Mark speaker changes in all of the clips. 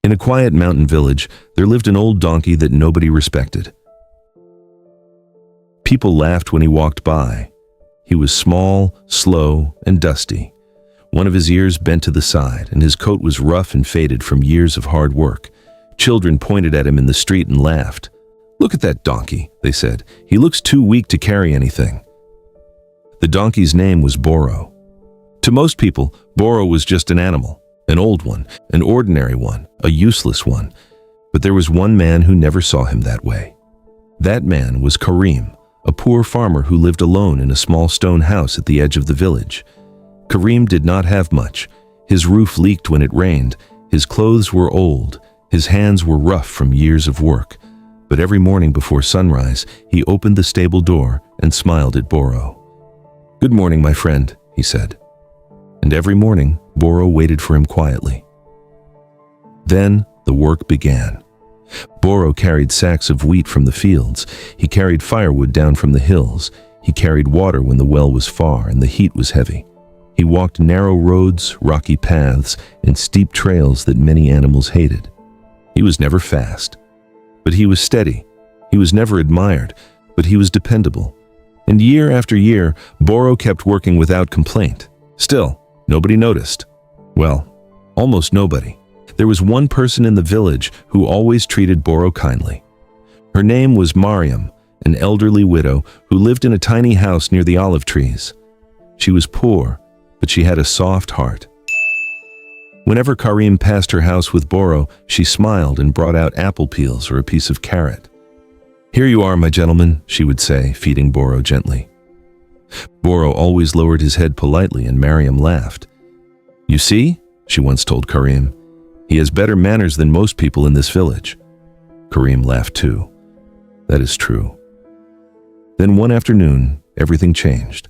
Speaker 1: In a quiet mountain village, there lived an old donkey that nobody respected. People laughed when he walked by. He was small, slow, and dusty. One of his ears bent to the side, and his coat was rough and faded from years of hard work. Children pointed at him in the street and laughed. "Look at that donkey," they said. "He looks too weak to carry anything." The donkey's name was Boro. To most people, Boro was just an animal, an old one, an ordinary one, a useless one. But there was one man who never saw him that way. That man was Karim, a poor farmer who lived alone in a small stone house at the edge of the village. Karim did not have much. His roof leaked when it rained, his clothes were old, his hands were rough from years of work. But every morning before sunrise, he opened the stable door and smiled at Boro. "Good morning, my friend," he said. And every morning, Boro waited for him quietly. Then the work began. Boro carried sacks of wheat from the fields. He carried firewood down from the hills. He carried water when the well was far and the heat was heavy. He walked narrow roads, rocky paths, and steep trails that many animals hated. He was never fast, but he was steady. He was never admired, but he was dependable. And year after year, Boro kept working without complaint. Still, nobody noticed. Well, almost nobody. There was one person in the village who always treated Boro kindly. Her name was Mariam, an elderly widow who lived in a tiny house near the olive trees. She was poor, but she had a soft heart. Whenever Karim passed her house with Boro, she smiled and brought out apple peels or a piece of carrot. "Here you are, my gentleman," she would say, feeding Boro gently. Boro always lowered his head politely, and Mariam laughed. "You see," she once told Karim, "he has better manners than most people in this village." Karim laughed too. "That is true." Then one afternoon, everything changed.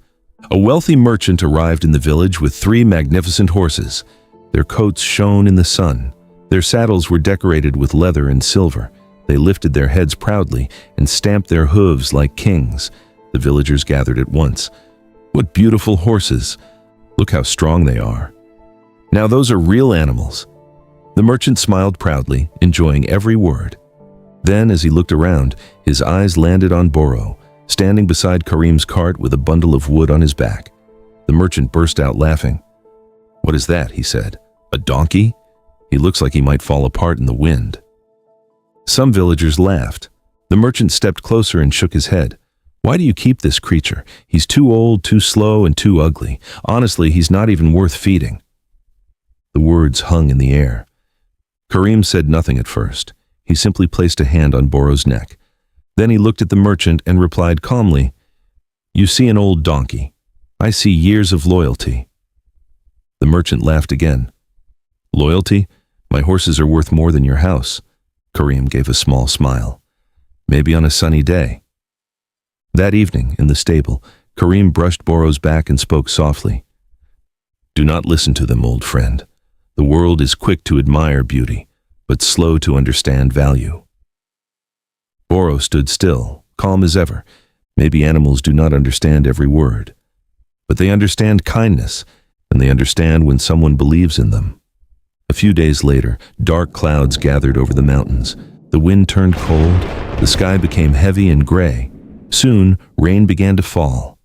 Speaker 1: A wealthy merchant arrived in the village with 3 magnificent horses. Their coats shone in the sun. Their saddles were decorated with leather and silver. They lifted their heads proudly and stamped their hooves like kings. The villagers gathered at once. "What beautiful horses! Look how strong they are. Now those are real animals." The merchant smiled proudly, enjoying every word. Then, as he looked around, his eyes landed on Boro, standing beside Karim's cart with a bundle of wood on his back. The merchant burst out laughing. "What is that?" he said. "A donkey? He looks like he might fall apart in the wind." Some villagers laughed. The merchant stepped closer and shook his head. "Why do you keep this creature? He's too old, too slow, and too ugly. Honestly, he's not even worth feeding." The words hung in the air. Karim said nothing at first. He simply placed a hand on Boro's neck. Then he looked at the merchant and replied calmly, "You see an old donkey. I see years of loyalty." The merchant laughed again. "Loyalty? My horses are worth more than your house." Karim gave a small smile. "Maybe on a sunny day." That evening, in the stable, Karim brushed Boro's back and spoke softly. "Do not listen to them, old friend. The world is quick to admire beauty, but slow to understand value." Boro stood still, calm as ever. Maybe animals do not understand every word, but they understand kindness, and they understand when someone believes in them. A few days later, dark clouds gathered over the mountains. The wind turned cold, the sky became heavy and gray. Soon, rain began to fall.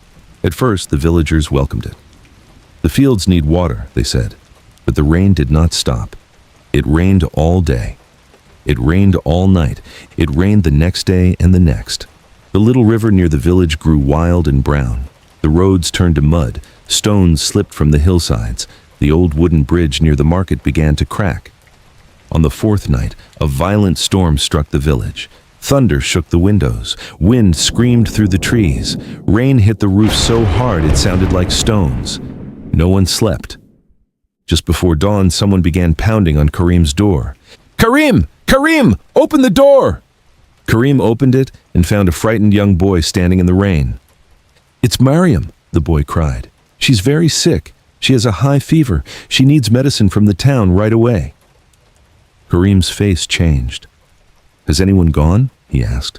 Speaker 1: At first, the villagers welcomed it. "The fields need water," they said, but the rain did not stop. It rained all day. It rained all night. It rained the next day and the next. The little river near the village grew wild and brown. The roads turned to mud. Stones slipped from the hillsides. The old wooden bridge near the market began to crack. On the 4th night, a violent storm struck the village. Thunder shook the windows. Wind screamed through the trees. Rain hit the roof so hard it sounded like stones. No one slept. Just before dawn, someone began pounding on Karim's door. "Karim! Karim! Open the door!" Karim opened it and found a frightened young boy standing in the rain. "It's Mariam," the boy cried. "She's very sick. She has a high fever. She needs medicine from the town right away." Karim's face changed. "Has anyone gone?" he asked.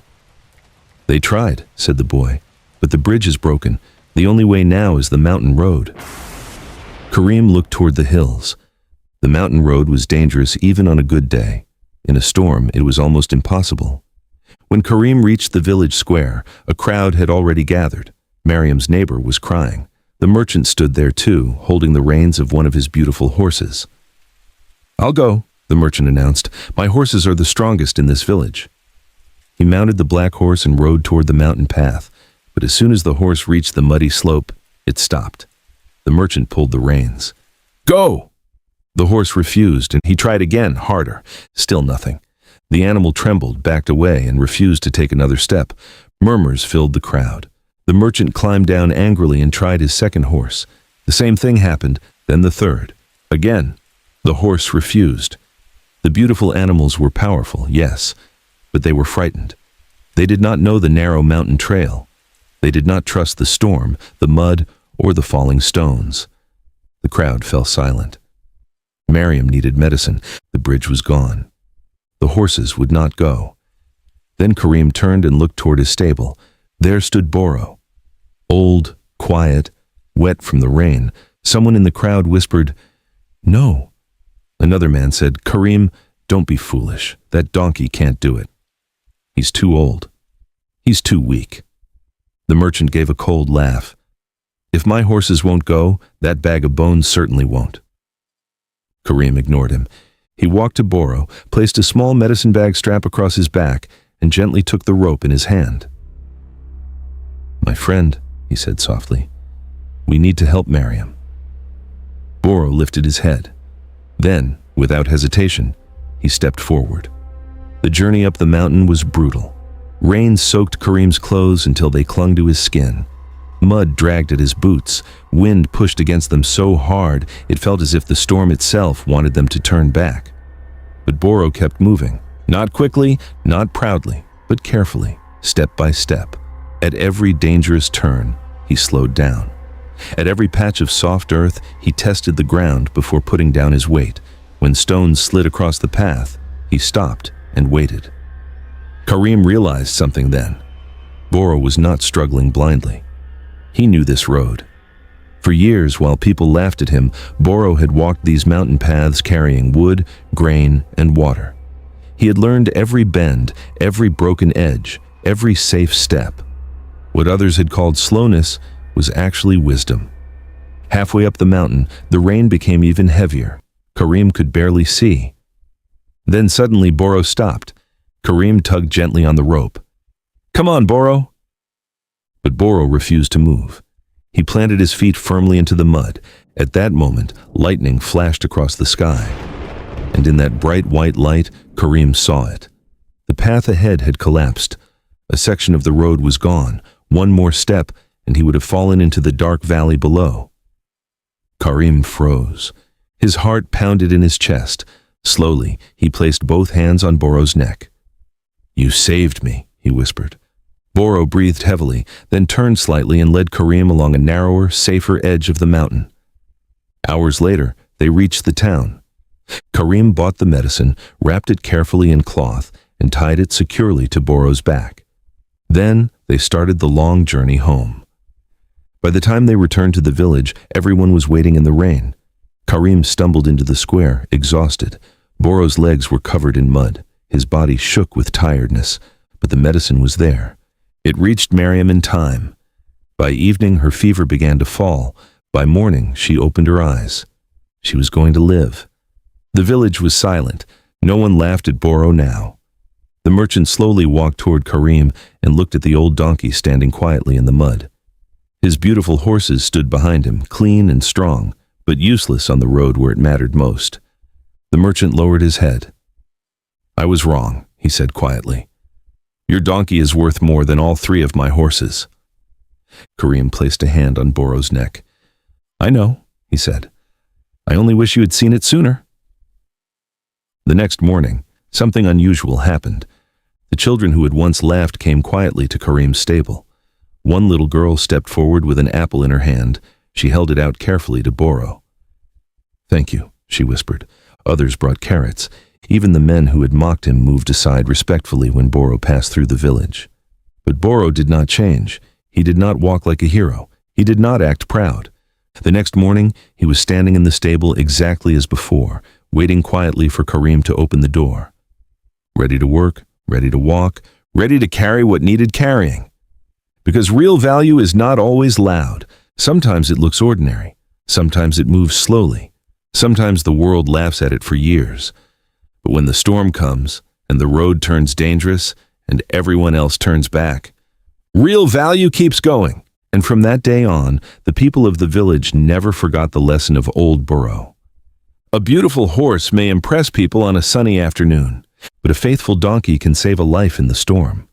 Speaker 1: "They tried," said the boy, "but the bridge is broken. The only way now is the mountain road." Karim looked toward the hills. The mountain road was dangerous even on a good day. In a storm, it was almost impossible. When Karim reached the village square, a crowd had already gathered. Mariam's neighbor was crying. The merchant stood there too, holding the reins of one of his beautiful horses. "I'll go," the merchant announced. "My horses are the strongest in this village." He mounted the black horse and rode toward the mountain path, but as soon as the horse reached the muddy slope, it stopped. The merchant pulled the reins. "Go!" The horse refused, and he tried again, harder. Still nothing. The animal trembled, backed away, and refused to take another step. Murmurs filled the crowd. The merchant climbed down angrily and tried his second horse. The same thing happened, then the third. Again, the horse refused. The beautiful animals were powerful, yes, but they were frightened. They did not know the narrow mountain trail. They did not trust the storm, the mud, or the falling stones. The crowd fell silent. Mariam needed medicine. The bridge was gone. The horses would not go. Then Karim turned and looked toward his stable. There stood Boro. Old, quiet, wet from the rain. Someone in the crowd whispered, "No." Another man said, "Karim, don't be foolish. That donkey can't do it. He's too old. He's too weak." The merchant gave a cold laugh. "If my horses won't go, that bag of bones certainly won't." Karim ignored him. He walked to Boro, placed a small medicine bag strap across his back, and gently took the rope in his hand. "My friend," he said softly, "we need to help Mariam." Boro lifted his head. Then, without hesitation, he stepped forward. The journey up the mountain was brutal. Rain soaked Karim's clothes until they clung to his skin. Mud dragged at his boots. Wind pushed against them so hard it felt as if the storm itself wanted them to turn back. But Boro kept moving. Not quickly, not proudly, but carefully, step by step. At every dangerous turn, he slowed down. At every patch of soft earth, he tested the ground before putting down his weight. When stones slid across the path, he stopped and waited. Karim realized something then. Boro was not struggling blindly. He knew this road. For years, while people laughed at him, Boro had walked these mountain paths carrying wood, grain, and water. He had learned every bend, every broken edge, every safe step. What others had called slowness was actually wisdom. Halfway up the mountain, the rain became even heavier. Karim could barely see. Then suddenly Boro stopped. Karim tugged gently on the rope. "Come on, Boro." But Boro refused to move. He planted his feet firmly into the mud. At that moment, lightning flashed across the sky. And in that bright white light, Karim saw it. The path ahead had collapsed. A section of the road was gone. One more step, and he would have fallen into the dark valley below. Karim froze. His heart pounded in his chest. Slowly, he placed both hands on Boro's neck. "You saved me," he whispered. Boro breathed heavily, then turned slightly and led Karim along a narrower, safer edge of the mountain. Hours later, they reached the town. Karim bought the medicine, wrapped it carefully in cloth, and tied it securely to Boro's back. Then they started the long journey home. By the time they returned to the village, everyone was waiting in the rain. Karim stumbled into the square, exhausted. Boro's legs were covered in mud. His body shook with tiredness, but the medicine was there. It reached Mariam in time. By evening, her fever began to fall. By morning, she opened her eyes. She was going to live. The village was silent. No one laughed at Boro now. The merchant slowly walked toward Karim and looked at the old donkey standing quietly in the mud. His beautiful horses stood behind him, clean and strong, but useless on the road where it mattered most. The merchant lowered his head. "I was wrong," he said quietly. "Your donkey is worth more than all 3 of my horses." Karim placed a hand on Boro's neck. "I know," he said. "I only wish you had seen it sooner." The next morning, something unusual happened. The children who had once laughed came quietly to Karim's stable. One little girl stepped forward with an apple in her hand. She held it out carefully to Boro. "Thank you," she whispered. Others brought carrots. Even the men who had mocked him moved aside respectfully when Boro passed through the village. But Boro did not change. He did not walk like a hero. He did not act proud. The next morning, he was standing in the stable exactly as before, waiting quietly for Karim to open the door. Ready to work, ready to walk, ready to carry what needed carrying. Because real value is not always loud. Sometimes it looks ordinary. Sometimes it moves slowly. Sometimes the world laughs at it for years. But when the storm comes, and the road turns dangerous, and everyone else turns back, real value keeps going. And from that day on, the people of the village never forgot the lesson of old Boro. A beautiful horse may impress people on a sunny afternoon, but a faithful donkey can save a life in the storm.